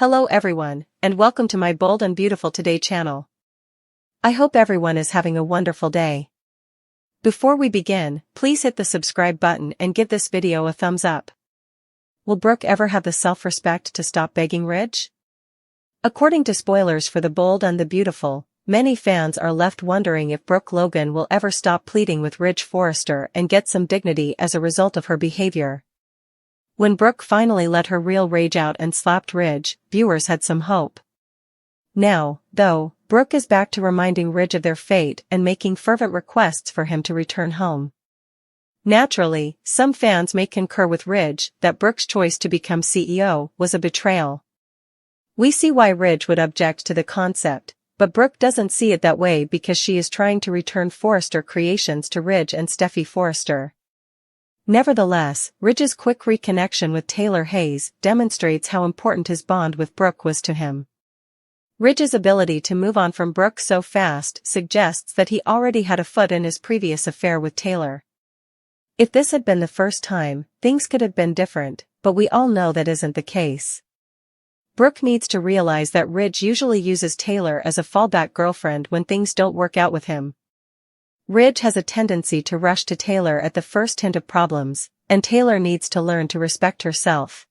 Hello everyone, and welcome to my Bold and Beautiful Today channel. I hope everyone is having a wonderful day. Before we begin, please hit the subscribe button and give this video a thumbs up. Will Brooke ever have the self-respect to stop begging Ridge? According to spoilers for The Bold and the Beautiful, many fans are left wondering if Brooke Logan will ever stop pleading with Ridge Forrester and get some dignity as a result of her behavior. When Brooke finally let her real rage out and slapped Ridge, viewers had some hope. Now, though, Brooke is back to reminding Ridge of their fate and making fervent requests for him to return home. Naturally, some fans may concur with Ridge that Brooke's choice to become CEO was a betrayal. We see why Ridge would object to the concept, but Brooke doesn't see it that way because she is trying to return Forrester creations to Ridge and Steffi Forrester. Nevertheless, Ridge's quick reconnection with Taylor Hayes demonstrates how important his bond with Brooke was to him. Ridge's ability to move on from Brooke so fast suggests that he already had a foot in his previous affair with Taylor. If this had been the first time, things could have been different, but we all know that isn't the case. Brooke needs to realize that Ridge usually uses Taylor as a fallback girlfriend when things don't work out with him. Ridge has a tendency to rush to Taylor at the first hint of problems, and Taylor needs to learn to respect herself.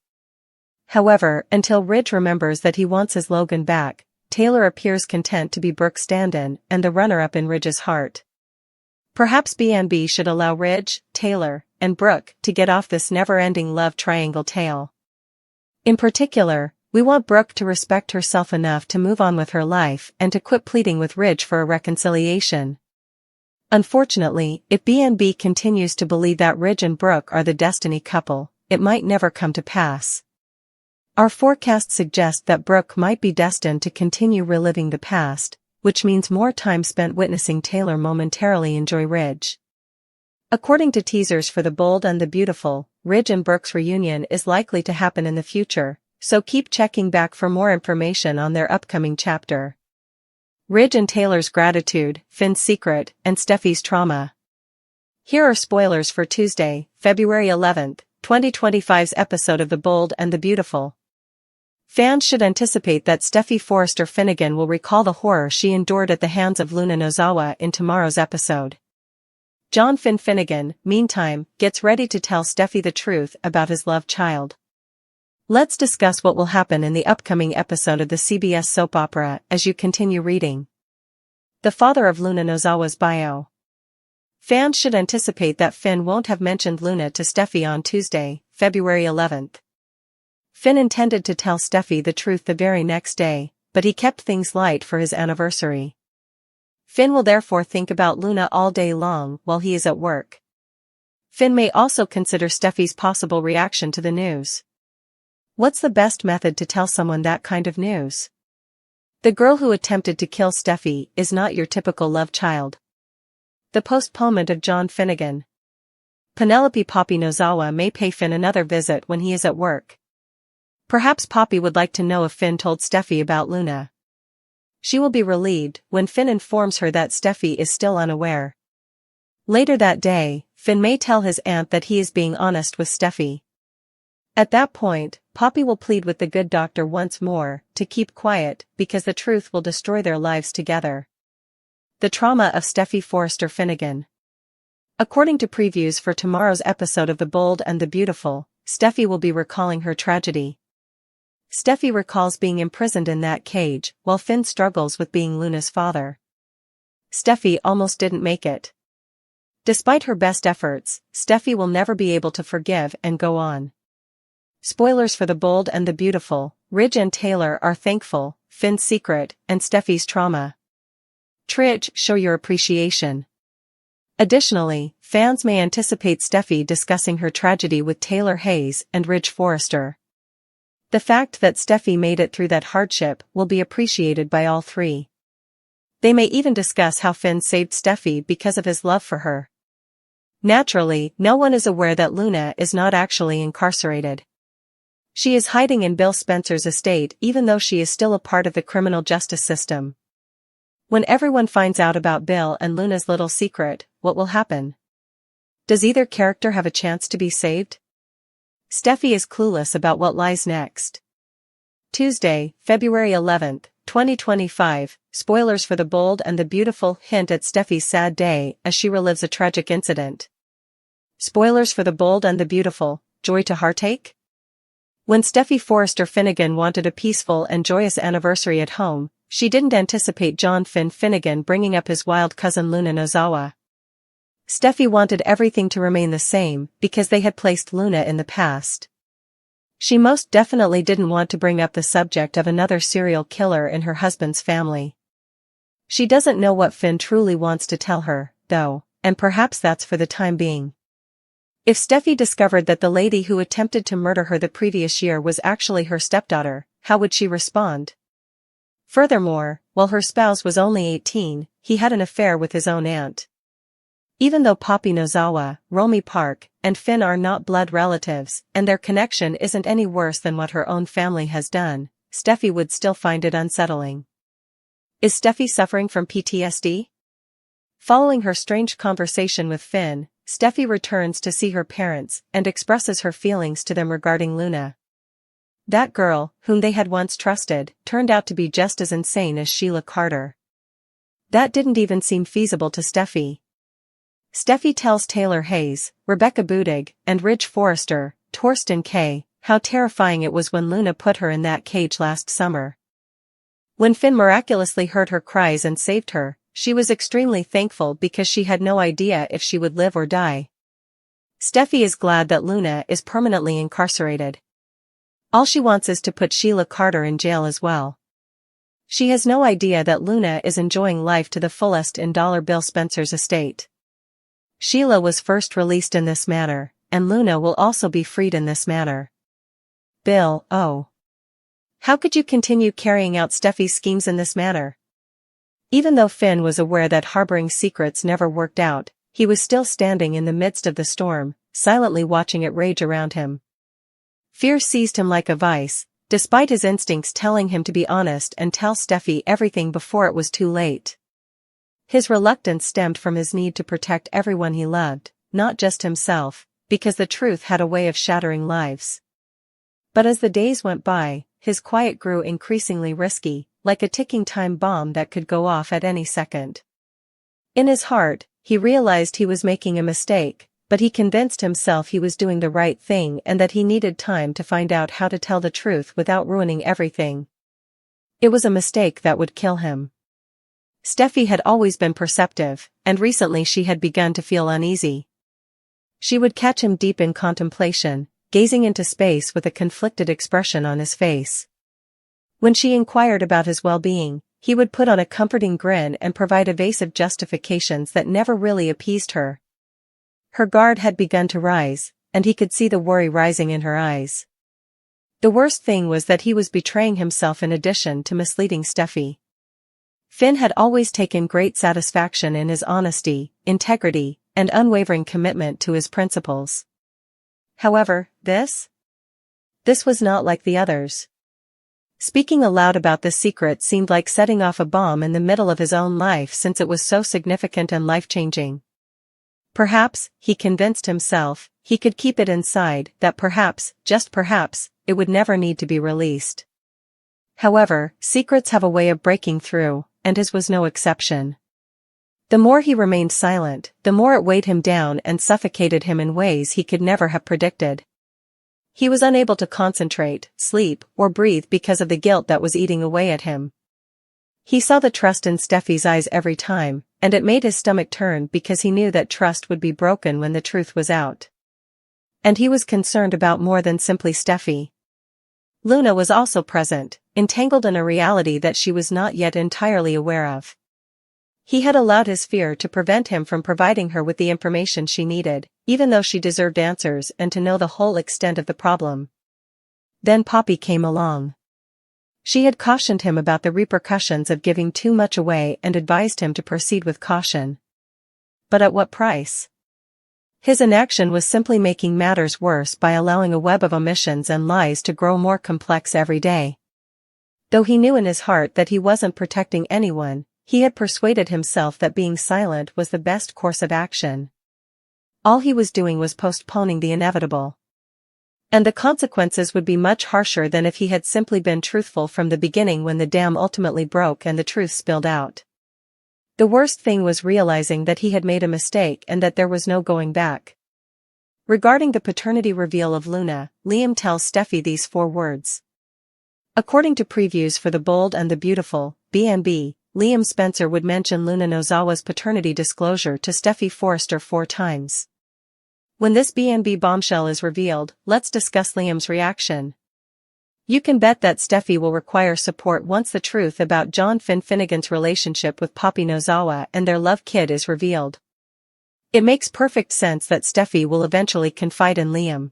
However, until Ridge remembers that he wants his Logan back, Taylor appears content to be Brooke's stand-in and the runner-up in Ridge's heart. Perhaps BNB should allow Ridge, Taylor, and Brooke to get off this never-ending love triangle tale. In particular, we want Brooke to respect herself enough to move on with her life and to quit pleading with Ridge for a reconciliation. Unfortunately, if BNB continues to believe that Ridge and Brooke are the destiny couple, it might never come to pass. Our forecasts suggest that Brooke might be destined to continue reliving the past, which means more time spent witnessing Taylor momentarily enjoy Ridge. According to teasers for The Bold and the Beautiful, Ridge and Brooke's reunion is likely to happen in the future, so keep checking back for more information on their upcoming chapter. Ridge and Taylor's gratitude, Finn's secret, and Steffi's trauma. Here are spoilers for Tuesday, February 11, 2025's episode of The Bold and the Beautiful. Fans should anticipate that Steffi Forrester Finnegan will recall the horror she endured at the hands of Luna Nozawa in tomorrow's episode. John Finn Finnegan, meantime, gets ready to tell Steffi the truth about his love child. Let's discuss what will happen in the upcoming episode of the CBS soap opera as you continue reading. The father of Luna Nozawa's bio. Fans should anticipate that Finn won't have mentioned Luna to Steffi on Tuesday, February 11th. Finn intended to tell Steffi the truth the very next day, but he kept things light for his anniversary. Finn will therefore think about Luna all day long while he is at work. Finn may also consider Steffi's possible reaction to the news. What's the best method to tell someone that kind of news? The girl who attempted to kill Steffi is not your typical love child. The postponement of John Finnegan. Penelope Poppy Nozawa may pay Finn another visit when he is at work. Perhaps Poppy would like to know if Finn told Steffi about Luna. She will be relieved when Finn informs her that Steffi is still unaware. Later that day, Finn may tell his aunt that he is being honest with Steffi. At that point, Poppy will plead with the good doctor once more to keep quiet because the truth will destroy their lives together. The trauma of Steffi Forrester Finnegan. According to previews for tomorrow's episode of The Bold and the Beautiful, Steffi will be recalling her tragedy. Steffi recalls being imprisoned in that cage while Finn struggles with being Luna's father. Steffi almost didn't make it. Despite her best efforts, Steffi will never be able to forgive and go on. Spoilers for The Bold and the Beautiful, Ridge and Taylor are thankful, Finn's secret, and Steffi's trauma. Ridge, show your appreciation. Additionally, fans may anticipate Steffi discussing her tragedy with Taylor Hayes and Ridge Forrester. The fact that Steffi made it through that hardship will be appreciated by all three. They may even discuss how Finn saved Steffi because of his love for her. Naturally, no one is aware that Luna is not actually incarcerated. She is hiding in Bill Spencer's estate even though she is still a part of the criminal justice system. When everyone finds out about Bill and Luna's little secret, what will happen? Does either character have a chance to be saved? Steffi is clueless about what lies next. Tuesday, February 11th, 2025, spoilers for The Bold and the Beautiful hint at Steffi's sad day as she relives a tragic incident. Spoilers for The Bold and the Beautiful, joy to heartache? When Steffi Forrester Finnegan wanted a peaceful and joyous anniversary at home, she didn't anticipate John Finnegan bringing up his wild cousin Luna Nozawa. Steffi wanted everything to remain the same because they had placed Luna in the past. She most definitely didn't want to bring up the subject of another serial killer in her husband's family. She doesn't know what Finn truly wants to tell her, though, and perhaps that's for the time being. If Steffi discovered that the lady who attempted to murder her the previous year was actually her stepdaughter, how would she respond? Furthermore, while her spouse was only 18, he had an affair with his own aunt. Even though Poppy Nozawa, Romy Park, and Finn are not blood relatives, and their connection isn't any worse than what her own family has done, Steffi would still find it unsettling. Is Steffi suffering from PTSD? Following her strange conversation with Finn, Steffi returns to see her parents and expresses her feelings to them regarding Luna. That girl, whom they had once trusted, turned out to be just as insane as Sheila Carter. That didn't even seem feasible to Steffi. Steffi tells Taylor Hayes, Rebecca Budig, and Ridge Forrester, Torsten K., how terrifying it was when Luna put her in that cage last summer. When Finn miraculously heard her cries and saved her, she was extremely thankful because she had no idea if she would live or die. Steffi is glad that Luna is permanently incarcerated. All she wants is to put Sheila Carter in jail as well. She has no idea that Luna is enjoying life to the fullest in Bill Spencer's estate. Sheila was first released in this manner, and Luna will also be freed in this manner. Bill, oh. How could you continue carrying out Steffi's schemes in this manner? Even though Finn was aware that harboring secrets never worked out, he was still standing in the midst of the storm, silently watching it rage around him. Fear seized him like a vice, despite his instincts telling him to be honest and tell Steffi everything before it was too late. His reluctance stemmed from his need to protect everyone he loved, not just himself, because the truth had a way of shattering lives. But as the days went by, his quiet grew increasingly risky, like a ticking time bomb that could go off at any second. In his heart, he realized he was making a mistake, but he convinced himself he was doing the right thing and that he needed time to find out how to tell the truth without ruining everything. It was a mistake that would kill him. Steffi had always been perceptive, and recently she had begun to feel uneasy. She would catch him deep in contemplation, gazing into space with a conflicted expression on his face. When she inquired about his well-being, he would put on a comforting grin and provide evasive justifications that never really appeased her. Her guard had begun to rise, and he could see the worry rising in her eyes. The worst thing was that he was betraying himself in addition to misleading Steffi. Finn had always taken great satisfaction in his honesty, integrity, and unwavering commitment to his principles. However, this was not like the others. Speaking aloud about this secret seemed like setting off a bomb in the middle of his own life since it was so significant and life-changing. Perhaps, he convinced himself, he could keep it inside, that perhaps, just perhaps, it would never need to be released. However, secrets have a way of breaking through, and his was no exception. The more he remained silent, the more it weighed him down and suffocated him in ways he could never have predicted. He was unable to concentrate, sleep, or breathe because of the guilt that was eating away at him. He saw the trust in Steffi's eyes every time, and it made his stomach turn because he knew that trust would be broken when the truth was out. And he was concerned about more than simply Steffi. Luna was also present, entangled in a reality that she was not yet entirely aware of. He had allowed his fear to prevent him from providing her with the information she needed, even though she deserved answers and to know the whole extent of the problem. Then Poppy came along. She had cautioned him about the repercussions of giving too much away and advised him to proceed with caution. But at what price? His inaction was simply making matters worse by allowing a web of omissions and lies to grow more complex every day. Though he knew in his heart that he wasn't protecting anyone, he had persuaded himself that being silent was the best course of action. All he was doing was postponing the inevitable. And the consequences would be much harsher than if he had simply been truthful from the beginning when the dam ultimately broke and the truth spilled out. The worst thing was realizing that he had made a mistake and that there was no going back. Regarding the paternity reveal of Luna, Liam tells Steffi these 4 words. According to previews for The Bold and the Beautiful, B&B, Liam Spencer would mention Luna Nozawa's paternity disclosure to Steffi Forrester 4 times. When this B&B bombshell is revealed, let's discuss Liam's reaction. You can bet that Steffi will require support once the truth about John Finnegan's relationship with Poppy Nozawa and their love kid is revealed. It makes perfect sense that Steffi will eventually confide in Liam.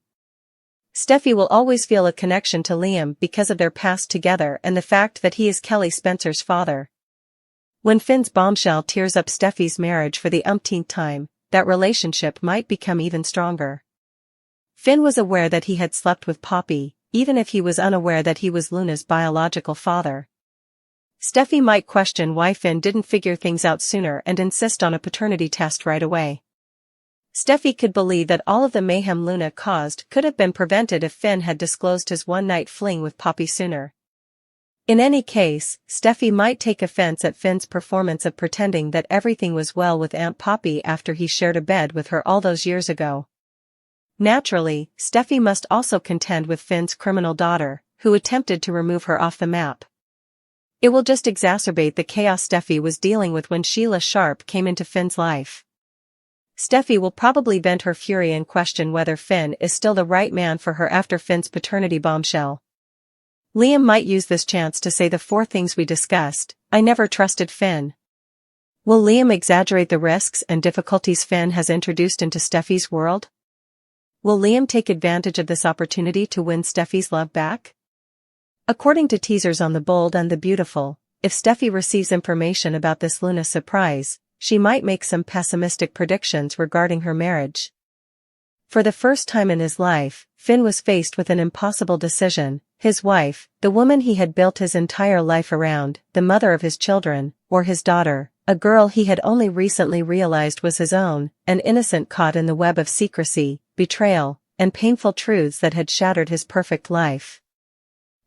Steffi will always feel a connection to Liam because of their past together and the fact that he is Kelly Spencer's father. When Finn's bombshell tears up Steffi's marriage for the umpteenth time, that relationship might become even stronger. Finn was aware that he had slept with Poppy, even if he was unaware that he was Luna's biological father. Steffi might question why Finn didn't figure things out sooner and insist on a paternity test right away. Steffi could believe that all of the mayhem Luna caused could have been prevented if Finn had disclosed his one-night fling with Poppy sooner. In any case, Steffi might take offense at Finn's performance of pretending that everything was well with Aunt Poppy after he shared a bed with her all those years ago. Naturally, Steffi must also contend with Finn's criminal daughter, who attempted to remove her off the map. It will just exacerbate the chaos Steffi was dealing with when Sheila Sharp came into Finn's life. Steffi will probably vent her fury and question whether Finn is still the right man for her after Finn's paternity bombshell. Liam might use this chance to say the 4 things we discussed. I never trusted Finn. Will Liam exaggerate the risks and difficulties Finn has introduced into Steffi's world? Will Liam take advantage of this opportunity to win Steffi's love back? According to teasers on The Bold and the Beautiful, if Steffi receives information about this Luna surprise, she might make some pessimistic predictions regarding her marriage. For the first time in his life, Finn was faced with an impossible decision: his wife, the woman he had built his entire life around, the mother of his children, or his daughter, a girl he had only recently realized was his own, an innocent caught in the web of secrecy, betrayal, and painful truths that had shattered his perfect life.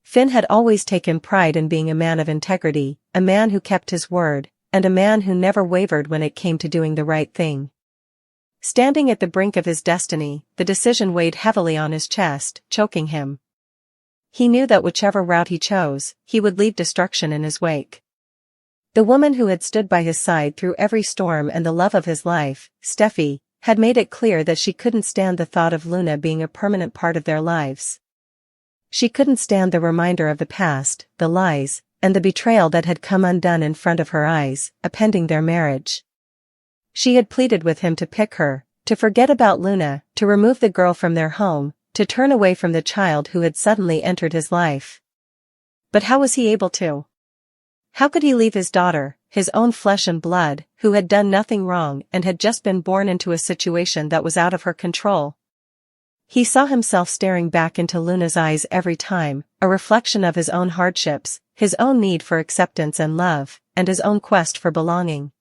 Finn had always taken pride in being a man of integrity, a man who kept his word, and a man who never wavered when it came to doing the right thing. Standing at the brink of his destiny, the decision weighed heavily on his chest, choking him. He knew that whichever route he chose, he would leave destruction in his wake. The woman who had stood by his side through every storm and the love of his life, Steffi, had made it clear that she couldn't stand the thought of Luna being a permanent part of their lives. She couldn't stand the reminder of the past, the lies, and the betrayal that had come undone in front of her eyes, appending their marriage. She had pleaded with him to pick her, to forget about Luna, to remove the girl from their home, to turn away from the child who had suddenly entered his life. But how was he able to? How could he leave his daughter, his own flesh and blood, who had done nothing wrong and had just been born into a situation that was out of her control? He saw himself staring back into Luna's eyes every time, a reflection of his own hardships, his own need for acceptance and love, and his own quest for belonging.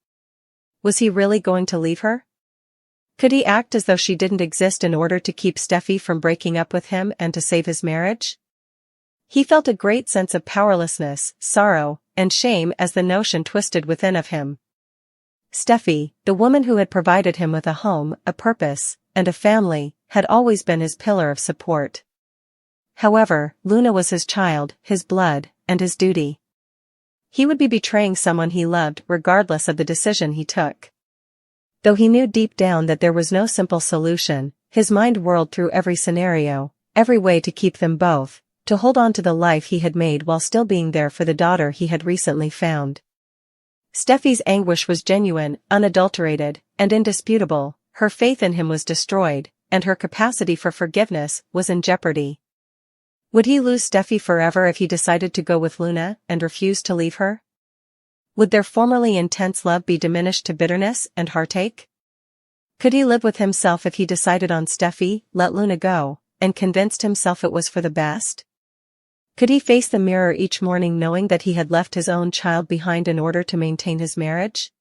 Was he really going to leave her? Could he act as though she didn't exist in order to keep Steffi from breaking up with him and to save his marriage? He felt a great sense of powerlessness, sorrow, and shame as the notion twisted within of him. Steffi, the woman who had provided him with a home, a purpose, and a family, had always been his pillar of support. However, Luna was his child, his blood, and his duty. He would be betraying someone he loved regardless of the decision he took. Though he knew deep down that there was no simple solution, his mind whirled through every scenario, every way to keep them both, to hold on to the life he had made while still being there for the daughter he had recently found. Steffi's anguish was genuine, unadulterated, and indisputable. Her faith in him was destroyed, and her capacity for forgiveness was in jeopardy. Would he lose Steffi forever if he decided to go with Luna and refuse to leave her? Would their formerly intense love be diminished to bitterness and heartache? Could he live with himself if he decided on Steffi, let Luna go, and convinced himself it was for the best? Could he face the mirror each morning knowing that he had left his own child behind in order to maintain his marriage?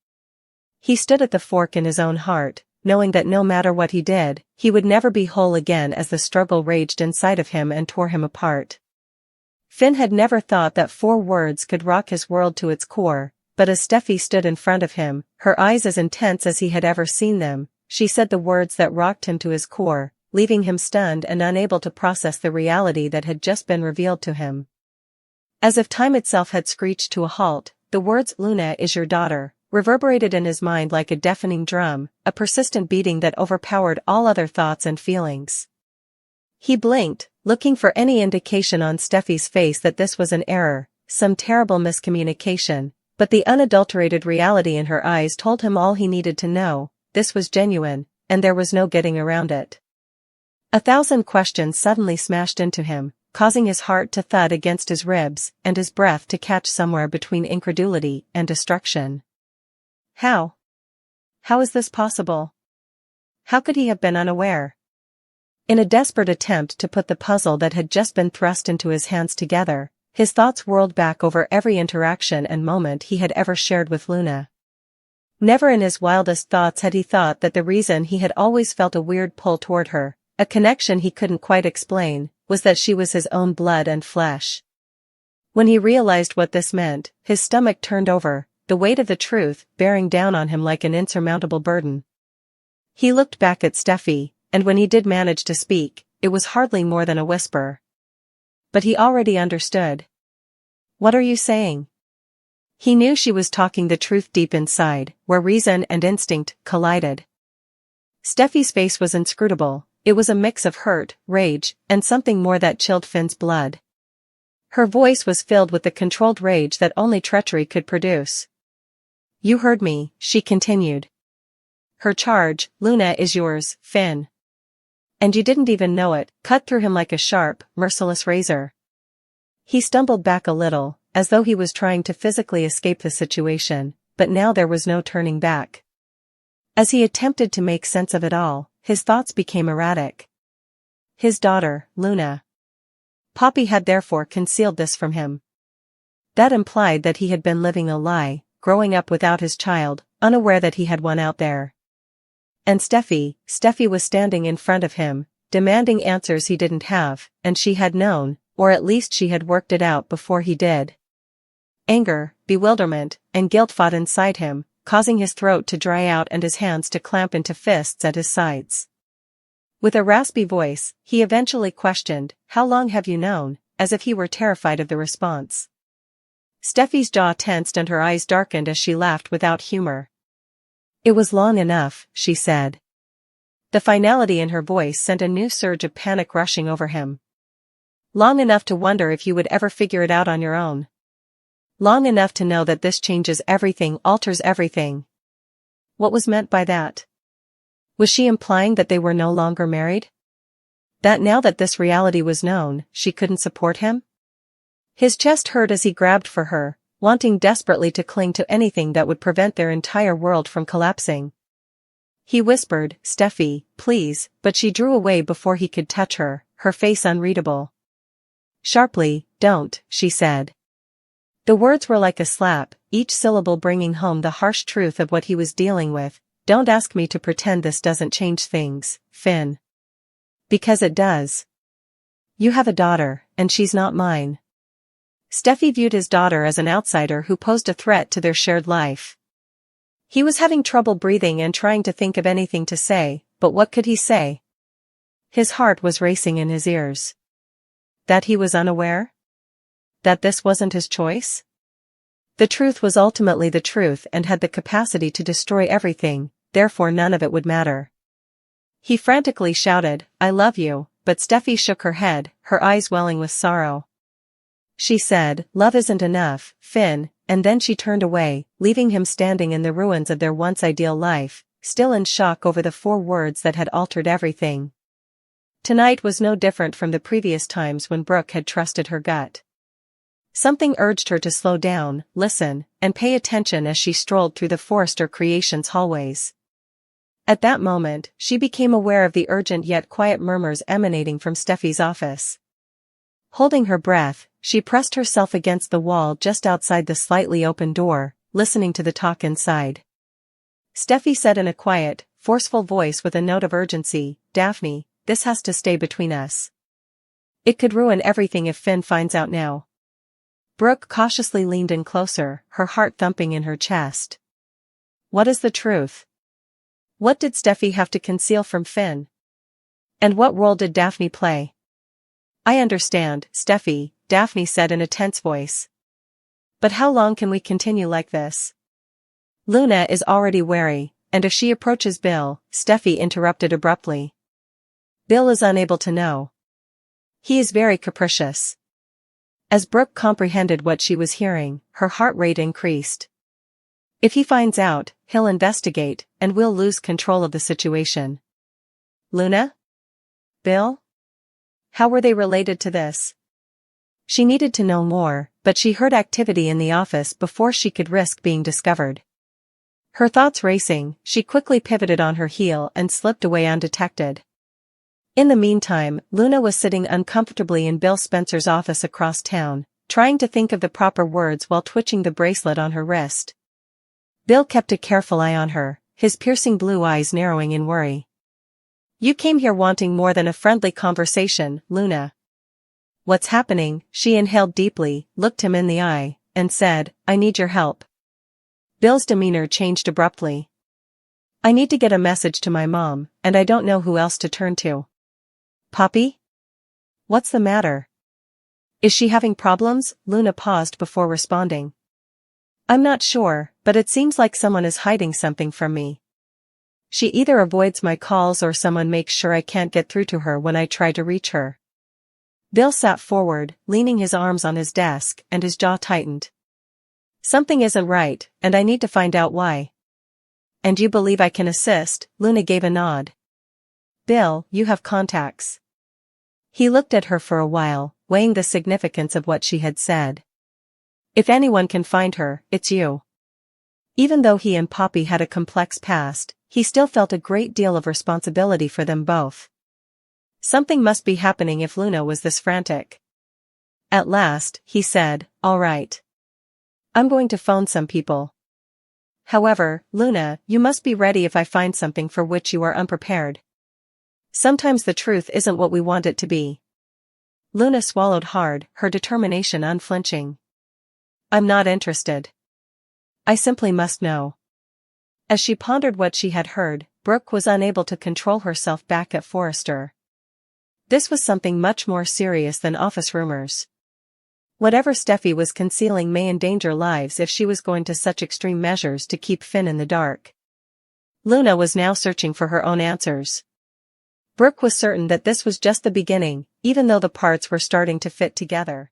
He stood at the fork in his own heart, knowing that no matter what he did, he would never be whole again as the struggle raged inside of him and tore him apart. Finn had never thought that 4 words could rock his world to its core, but as Steffi stood in front of him, her eyes as intense as he had ever seen them, she said the words that rocked him to his core, leaving him stunned and unable to process the reality that had just been revealed to him. As if time itself had screeched to a halt, the words "Luna is your daughter" reverberated in his mind like a deafening drum, a persistent beating that overpowered all other thoughts and feelings. He blinked, looking for any indication on Steffi's face that this was an error, some terrible miscommunication, but the unadulterated reality in her eyes told him all he needed to know: this was genuine, and there was no getting around it. 1,000 questions suddenly smashed into him, causing his heart to thud against his ribs and his breath to catch somewhere between incredulity and destruction. How? How is this possible? How could he have been unaware? In a desperate attempt to put the puzzle that had just been thrust into his hands together, his thoughts whirled back over every interaction and moment he had ever shared with Luna. Never in his wildest thoughts had he thought that the reason he had always felt a weird pull toward her, a connection he couldn't quite explain, was that she was his own blood and flesh. When he realized what this meant, his stomach turned over, the weight of the truth bearing down on him like an insurmountable burden. He looked back at Steffi, and when he did manage to speak, it was hardly more than a whisper. But he already understood. "What are you saying?" He knew she was talking the truth deep inside, where reason and instinct collided. Steffi's face was inscrutable. It was a mix of hurt, rage, and something more that chilled Finn's blood. Her voice was filled with the controlled rage that only treachery could produce. "You heard me," she continued. "Her charge, Luna is yours, Finn. And you didn't even know it," cut through him like a sharp, merciless razor. He stumbled back a little, as though he was trying to physically escape the situation, but now there was no turning back. As he attempted to make sense of it all, his thoughts became erratic. His daughter, Luna. Poppy had therefore concealed this from him. That implied that he had been living a lie, growing up without his child, unaware that he had one out there. And Steffi was standing in front of him, demanding answers he didn't have, and she had known, or at least she had worked it out before he did. Anger, bewilderment, and guilt fought inside him, causing his throat to dry out and his hands to clamp into fists at his sides. With a raspy voice, he eventually questioned, "How long have you known?" as if he were terrified of the response. Steffi's jaw tensed and her eyes darkened as she laughed without humor. "It was long enough," she said. The finality in her voice sent a new surge of panic rushing over him. "Long enough to wonder if you would ever figure it out on your own. Long enough to know that this changes everything, alters everything." What was meant by that? Was she implying that they were no longer married? That now that this reality was known, she couldn't support him? His chest hurt as he grabbed for her, wanting desperately to cling to anything that would prevent their entire world from collapsing. He whispered, "Steffi, please," but she drew away before he could touch her, her face unreadable. Sharply, "Don't," she said. The words were like a slap, each syllable bringing home the harsh truth of what he was dealing with. "Don't ask me to pretend this doesn't change things, Finn. Because it does. You have a daughter, and she's not mine." Steffi viewed his daughter as an outsider who posed a threat to their shared life. He was having trouble breathing and trying to think of anything to say, but what could he say? His heart was racing in his ears. That he was unaware? That this wasn't his choice? The truth was ultimately the truth and had the capacity to destroy everything, therefore none of it would matter. He frantically shouted, "I love you," but Steffi shook her head, her eyes welling with sorrow. She said, "Love isn't enough, Finn," and then she turned away, leaving him standing in the ruins of their once ideal life, still in shock over the 4 words that had altered everything. Tonight was no different from the previous times when Brooke had trusted her gut. Something urged her to slow down, listen, and pay attention as she strolled through the Forrester Creations hallways. At that moment, she became aware of the urgent yet quiet murmurs emanating from Steffi's office. Holding her breath, she pressed herself against the wall just outside the slightly open door, listening to the talk inside. Steffi said in a quiet, forceful voice with a note of urgency, "Daphne, this has to stay between us. It could ruin everything if Finn finds out now." Brooke cautiously leaned in closer, her heart thumping in her chest. What is the truth? What did Steffi have to conceal from Finn? And what role did Daphne play? "I understand, Steffi," Daphne said in a tense voice. "But how long can we continue like this?" Luna is already wary, and if she approaches Bill, Steffi interrupted abruptly. "Bill is unable to know. He is very capricious." As Brooke comprehended what she was hearing, her heart rate increased. "If he finds out, he'll investigate, and we'll lose control of the situation." Luna? Bill? How were they related to this? She needed to know more, but she heard activity in the office before she could risk being discovered. Her thoughts racing, she quickly pivoted on her heel and slipped away undetected. In the meantime, Luna was sitting uncomfortably in Bill Spencer's office across town, trying to think of the proper words while twitching the bracelet on her wrist. Bill kept a careful eye on her, his piercing blue eyes narrowing in worry. "You came here wanting more than a friendly conversation, Luna." "What's happening?" She inhaled deeply, looked him in the eye, and said, "I need your help." Bill's demeanor changed abruptly. "I need to get a message to my mom, and I don't know who else to turn to." "Poppy? What's the matter? Is she having problems?" Luna paused before responding. "I'm not sure, but it seems like someone is hiding something from me. She either avoids my calls or someone makes sure I can't get through to her when I try to reach her." Bill sat forward, leaning his arms on his desk, and his jaw tightened. "Something isn't right, and I need to find out why." "And you believe I can assist?" Luna gave a nod. "Bill, you have contacts." He looked at her for a while, weighing the significance of what she had said. "If anyone can find her, it's you." Even though he and Poppy had a complex past, he still felt a great deal of responsibility for them both. Something must be happening if Luna was this frantic. At last, he said, "All right. I'm going to phone some people. However, Luna, you must be ready if I find something for which you are unprepared. Sometimes the truth isn't what we want it to be." Luna swallowed hard, her determination unflinching. "I'm not interested. I simply must know." As she pondered what she had heard, Brooke was unable to control herself back at Forrester. This was something much more serious than office rumors. Whatever Steffi was concealing may endanger lives if she was going to such extreme measures to keep Finn in the dark. Luna was now searching for her own answers. Brooke was certain that this was just the beginning, even though the parts were starting to fit together.